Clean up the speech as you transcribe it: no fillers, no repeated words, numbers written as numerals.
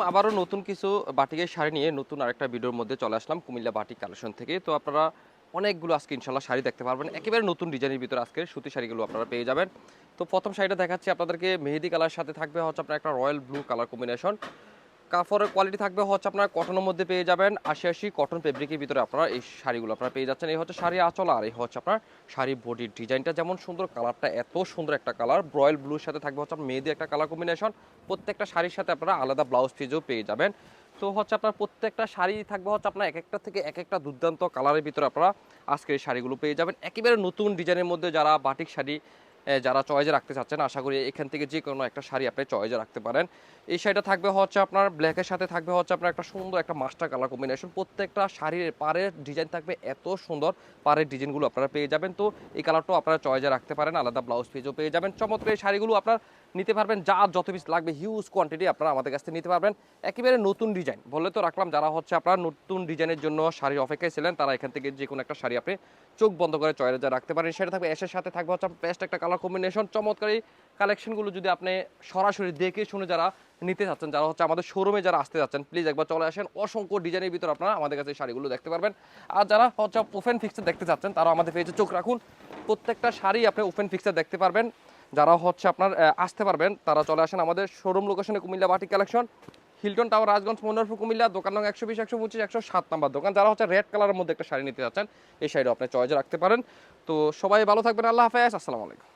আবারও নতুন কিছু বাটিকের শাড়ি নিয়ে নতুন আরেকটা ভিডিওর মধ্যে চলে আসলাম কুমিল্লা বাটিক কালেকশন থেকে। তো আপনারা অনেকগুলো আজকে ইনশাল্লাহ শাড়ি দেখতে পারবেন, একেবারে নতুন ডিজাইনের ভিতরে আজকে সুতি শাড়িগুলো আপনারা পেয়ে যাবেন। তো প্রথম শাড়িটা দেখাচ্ছি আপনাদেরকে, মেহেদি কালার সাথে থাকবে হচ্ছে আপনার একটা রয়্যাল ব্লু কালার কম্বিনেশন। কাপড়ের কোয়ালিটি থাকবে হচ্ছে আপনার কটনের মধ্যে পেয়ে যাবেন, ৮০ কটন ফেব্রিকের ভিতরে আপনারা এই শাড়িগুলো আপনারা পেয়ে যাচ্ছেন। এই হচ্ছে শাড়ি আঁচল, আর এই হচ্ছে আপনার শাড়ি বডির ডিজাইনটা যেমন সুন্দর, কালারটা এত সুন্দর একটা কালার, রয়্যাল ব্লুর সাথে থাকবে হচ্ছে মেহেদি একটা কালার কম্বিনেশন। প্রত্যেকটা শাড়ির সাথে আপনারা আলাদা ব্লাউজ পিসও পেয়ে যাবেন। তো হচ্ছে আপনার প্রত্যেকটা শাড়ি থাকবে হচ্ছে আপনার এক একটা থেকে এক একটা দুর্দান্ত কালারের ভিতরে আপনারা আজকের এই শাড়িগুলো পেয়ে যাবেন। একেবারে নতুন ডিজাইনের মধ্যে যারা বাটিক শাড়ি যারা চয়েজে রাখতে চাচ্ছেন, আশা করি এখান থেকে যে কোনো একটা শাড়ি আপনি চয়েজে রাখতে পারেন। এই শাড়িটা থাকবে হচ্ছে আপনার ব্ল্যাকের সাথে থাকবে হচ্ছে আপনার একটা সুন্দর একটা মাস্টার কালার কম্বিনেশন। প্রত্যেকটা শাড়ির পাড়ের ডিজাইন থাকবে এত সুন্দর, পাড়ের ডিজাইনগুলো আপনারা পেয়ে যাবেন। তো এই কালারটাও আপনারা চয়েজে রাখতে পারেন, আলাদা ব্লাউজ পিসও পেয়ে যাবেন। চমৎকার এই শাড়িগুলো আপনার নিতে পারবেন, যার যত পিস লাগবে হিউজ কোয়ান্টিটি আপনারা আমাদের কাছ থেকে নিতে পারবেন। একেবারে নতুন ডিজাইন বলে তো রাখলাম, যারা হচ্ছে আপনার নতুন ডিজাইনের জন্য শাড়ির অপেক্ষায় ছিলেন তারা এখান থেকে যে কোনো একটা শাড়ি আপনি চোখ বন্ধ করে চয়েজে রাখতে পারেন। সেটা থাকবে এসের সাথে থাকবে হচ্ছে বেস্ট একটা কালার কম্বিনেশন। চমৎকার এই কালেকশনগুলো যদি আপনি সরাসরি দেখে শুনে যারা নিতে চাচ্ছেন, যারা হচ্ছে আমাদের শোরুমে যারা আসতে যাচ্ছেন, প্লিজ একবার চলে আসেন। অসংখ্য ডিজাইনের ভিতর আপনারা আমাদের কাছে শাড়িগুলো দেখতে পারবেন। আর যারা হচ্ছে ওপেন ফিক্সে দেখতে চাচ্ছেন তারা আমাদের পেজে চোখ রাখুন, প্রত্যেকটা শাড়ি আপনি ওপেন ফিক্সে দেখতে পারবেন। যারা হচ্ছে আপনার আসতে পারবেন তারা চলে আসেন আমাদের শোরুম লোকেশনে, Comilla batik collection, Hilton tower, Rajganj, Monnarpur, Comilla. দোকান নং 120, 125, 107 নাম্বার দোকান। যারা হচ্ছে রেড কালারের মধ্যে একটা শাড়ি নিতে চাচ্ছেন, এই শাড়িটা আপনি চয়েজে রাখতে পারেন। তো সবাই ভালো থাকবেন, আল্লাহ হাফেজ, আসসালামু আলাইকুম।